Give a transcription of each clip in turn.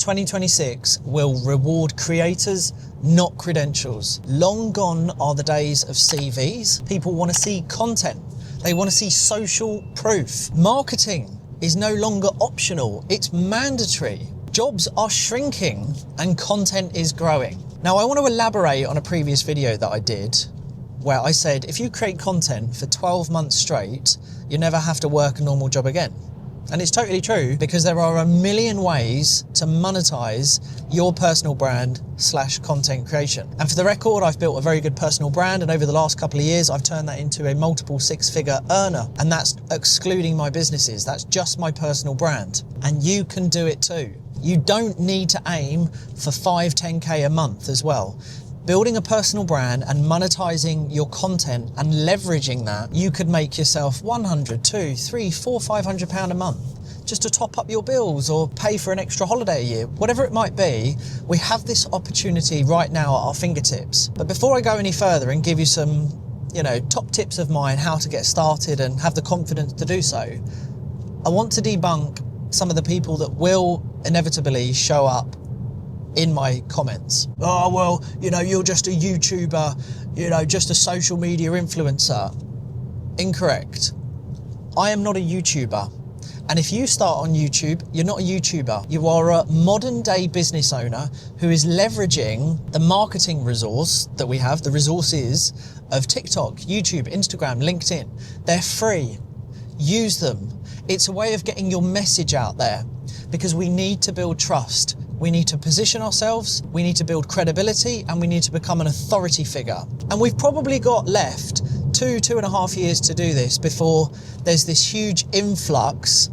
2026 will reward creators, not credentials. Long gone are the days of CVs. People want to see content. They want to see social proof. Marketing is no longer optional, it's mandatory. Jobs are shrinking and content is growing. Now, I want to elaborate on a previous video that I did where I said if you create content for 12 months straight, you never have to work a normal job again. And it's totally true, because there are a million ways to monetize your personal brand / content creation. And for the record, I've built a very good personal brand, and over the last couple of years, I've turned that into a multiple six-figure earner. And that's excluding my businesses. That's just my personal brand. And you can do it too. You don't need to aim for 5, 10K a month as well. Building a personal brand and monetizing your content and leveraging that, you could make yourself 100, 2, 3, 4, 500 pound a month just to top up your bills or pay for an extra holiday a year. Whatever it might be, we have this opportunity right now at our fingertips. But before I go any further and give you some, top tips of mine, how to get started and have the confidence to do so, I want to debunk some of the people that will inevitably show up in my comments. Oh, well, you're just a YouTuber, just a social media influencer. Incorrect. I am not a YouTuber. And if you start on YouTube, you're not a YouTuber. You are a modern day business owner who is leveraging the marketing resource that we have, the resources of TikTok, YouTube, Instagram, LinkedIn. They're free. Use them. It's a way of getting your message out there, because we need to build trust. We need to position ourselves, we need to build credibility, and we need to become an authority figure. And we've probably got left 2.5 years to do this before there's this huge influx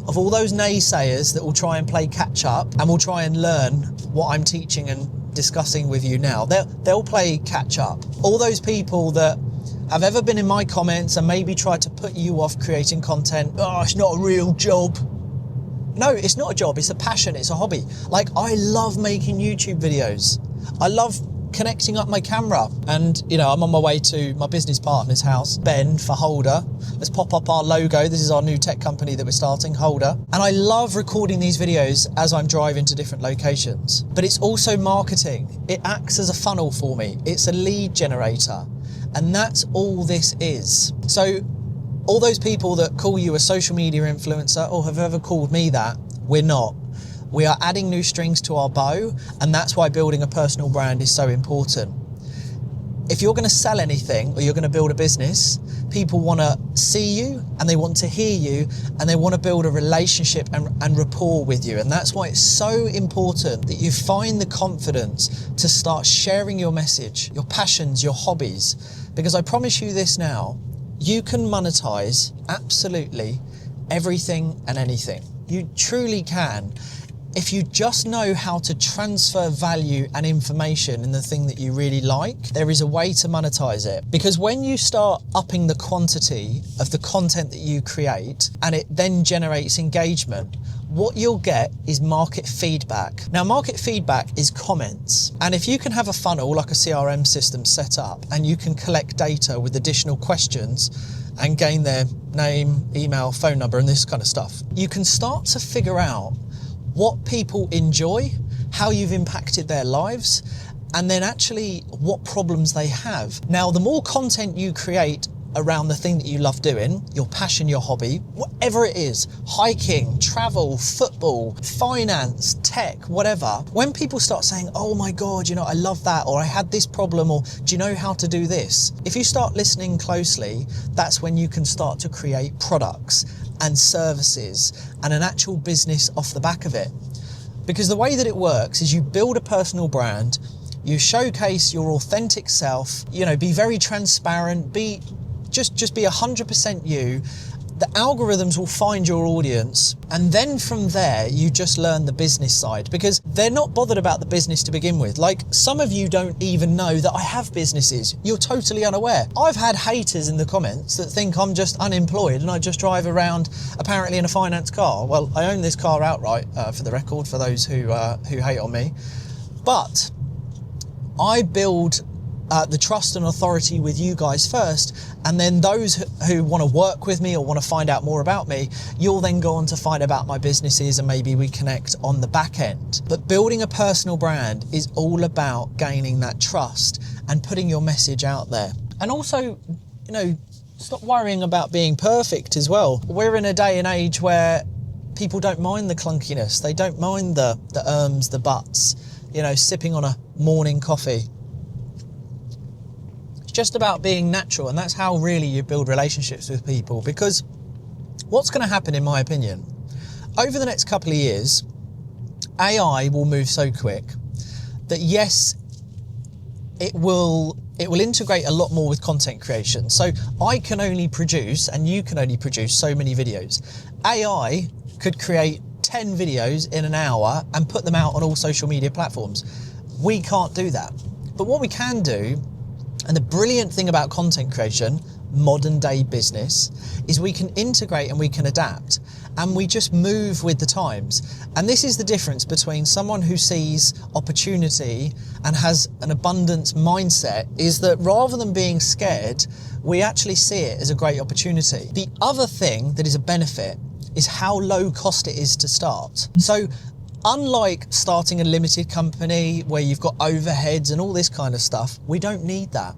of all those naysayers that will try and play catch up and will try and learn what I'm teaching and discussing with you now. They'll play catch up. All those people that have ever been in my comments and maybe tried to put you off creating content. Oh, it's not a real job. No, it's not a job, it's a passion, it's a hobby. Like, I love making YouTube videos. I love connecting up my camera. And, I'm on my way to my business partner's house, Ben, for Holder. Let's pop up our logo. This is our new tech company that we're starting, Holder. And I love recording these videos as I'm driving to different locations. But it's also marketing. It acts as a funnel for me. It's a lead generator. And that's all this is. So, all those people that call you a social media influencer or have ever called me that, we're not. We are adding new strings to our bow, and that's why building a personal brand is so important. If you're going to sell anything or you're going to build a business, people want to see you and they want to hear you and they want to build a relationship and rapport with you. And that's why it's so important that you find the confidence to start sharing your message, your passions, your hobbies. Because I promise you this now, you can monetize absolutely everything and anything. You truly can. If you just know how to transfer value and information in the thing that you really like, there is a way to monetize it. Because when you start upping the quantity of the content that you create and it then generates engagement, what you'll get is market feedback. Now, market feedback is comments. And if you can have a funnel like a CRM system set up and you can collect data with additional questions and gain their name, email, phone number, and this kind of stuff, you can start to figure out what people enjoy, how you've impacted their lives, and then actually what problems they have. Now, the more content you create around the thing that you love doing, your passion, your hobby, whatever it is, hiking, travel, football, finance, tech, whatever, when people start saying, oh my God, I love that, or I had this problem, or do you know how to do this? If you start listening closely, that's when you can start to create products and services and an actual business off the back of it. Because the way that it works is you build a personal brand, you showcase your authentic self, be very transparent, just be 100% you. The algorithms will find your audience, and then from there you just learn the business side, because they're not bothered about the business to begin with. Like, some of you don't even know that I have businesses. You're totally unaware. I've had haters in the comments that think I'm just unemployed and I just drive around apparently in a finance car. Well, I own this car outright, for the record, for those who hate on me. But I build the trust and authority with you guys first, and then those who want to work with me or want to find out more about me, you'll then go on to find about my businesses, and maybe we connect on the back end. But building a personal brand is all about gaining that trust and putting your message out there. And also, you know, stop worrying about being perfect as well. We're in a day and age where people don't mind the clunkiness. They don't mind the ums, the buts, you know, sipping on a morning coffee. Just about being natural, and that's how really you build relationships with people. Because what's going to happen, in my opinion, over the next couple of years, AI will move so quick that yes, it will integrate a lot more with content creation. So I can only produce, and you can only produce, so many videos. AI could create 10 videos in an hour and put them out on all social media platforms. We can't do that. But what we can do, and the brilliant thing about content creation, modern day business, is we can integrate and we can adapt, and we just move with the times. And this is the difference between someone who sees opportunity and has an abundance mindset, is that rather than being scared, we actually see it as a great opportunity. The other thing that is a benefit is how low cost it is to start. So unlike starting a limited company where you've got overheads and all this kind of stuff, we don't need that.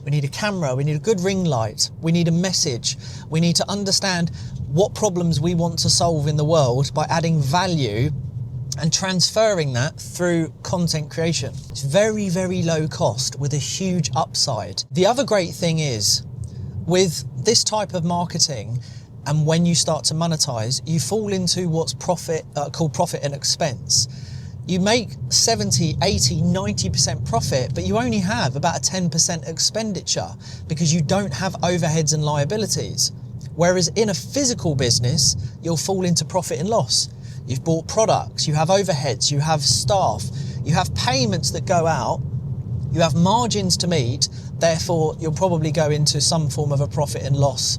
We need a camera, we need a good ring light, we need a message, we need to understand what problems we want to solve in the world by adding value and transferring that through content creation. It's very, very low cost with a huge upside. The other great thing is, with this type of marketing, and when you start to monetize, you fall into what's called profit and expense. You make 70, 80, 90% profit, but you only have about a 10% expenditure because you don't have overheads and liabilities. Whereas in a physical business, you'll fall into profit and loss. You've bought products, you have overheads, you have staff, you have payments that go out, you have margins to meet, therefore you'll probably go into some form of a profit and loss,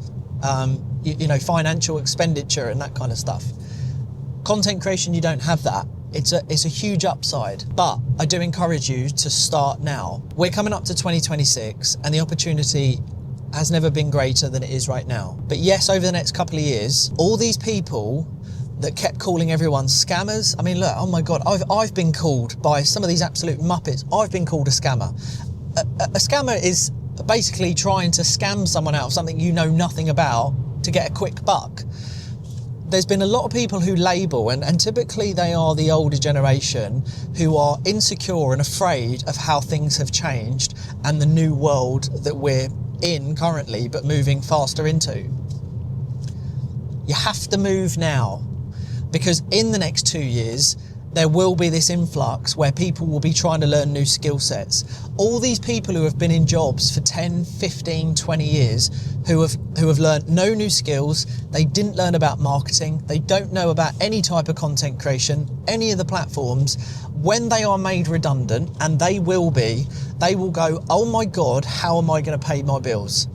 you know, financial expenditure and that kind of stuff. Content creation, you don't have that. It's a huge upside, but I do encourage you to start now. We're coming up to 2026 and the opportunity has never been greater than it is right now. But yes, over the next couple of years, all these people that kept calling everyone scammers. I mean, look, oh my God, I've been called by some of these absolute muppets. I've been called a scammer. A scammer is basically trying to scam someone out of something you know nothing about to get a quick buck. There's been a lot of people who label, and typically they are the older generation who are insecure and afraid of how things have changed and the new world that we're in currently, but moving faster into. You have to move now, because in the next 2 years, there will be this influx where people will be trying to learn new skill sets. All these people who have been in jobs for 10, 15, 20 years, who have learned no new skills, they didn't learn about marketing, they don't know about any type of content creation, any of the platforms, when they are made redundant, and they will go, oh my God, how am I going to pay my bills?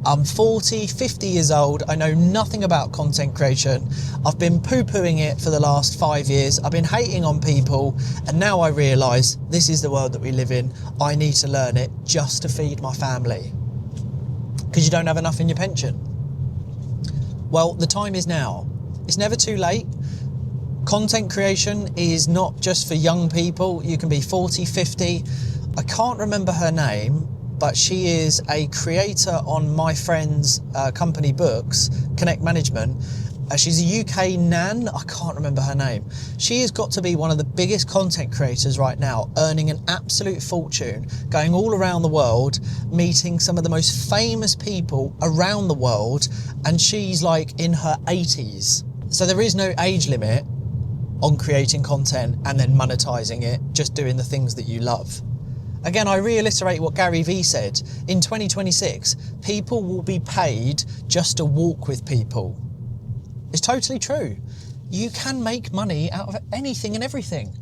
I'm 40, 50 years old. I know nothing about content creation. I've been poo-pooing it for the last 5 years. I've been hating on people. And now I realise this is the world that we live in. I need to learn it just to feed my family. Because you don't have enough in your pension. Well, the time is now. It's never too late. Content creation is not just for young people. You can be 40, 50. I can't remember her name, but she is a creator on my friend's company Books, Connect Management. She's a UK nan, I can't remember her name. She has got to be one of the biggest content creators right now, earning an absolute fortune, going all around the world, meeting some of the most famous people around the world, and she's like in her 80s. So there is no age limit on creating content and then monetizing it, just doing the things that you love. Again, I reiterate what Gary Vee said. In 2026, people will be paid just to walk with people. It's totally true. You can make money out of anything and everything.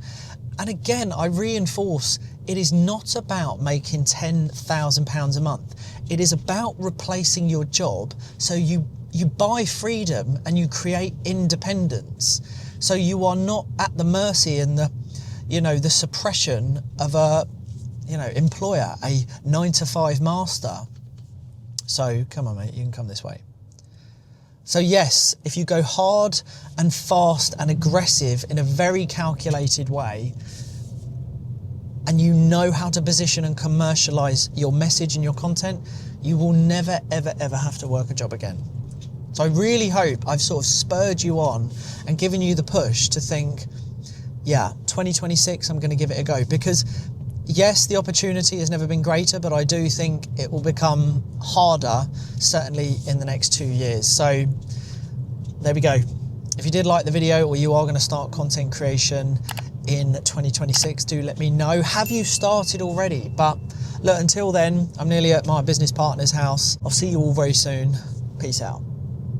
And again, I reinforce, it is not about making £10,000 a month. It is about replacing your job so you buy freedom and you create independence. So you are not at the mercy and the suppression of employer, a 9-to-5 master. So come on, mate, you can come this way. So yes, if you go hard and fast and aggressive in a very calculated way, and you know how to position and commercialize your message and your content, you will never, ever, ever have to work a job again. So I really hope I've sort of spurred you on and given you the push to think, yeah, 2026, I'm going to give it a go. Because yes, the opportunity has never been greater, but I do think it will become harder, certainly in the next 2 years. So there we go. If you did like the video, or you are going to start content creation in 2026, do let me know. Have you started already? But look, until then, I'm nearly at my business partner's house. I'll see you all very soon. Peace out.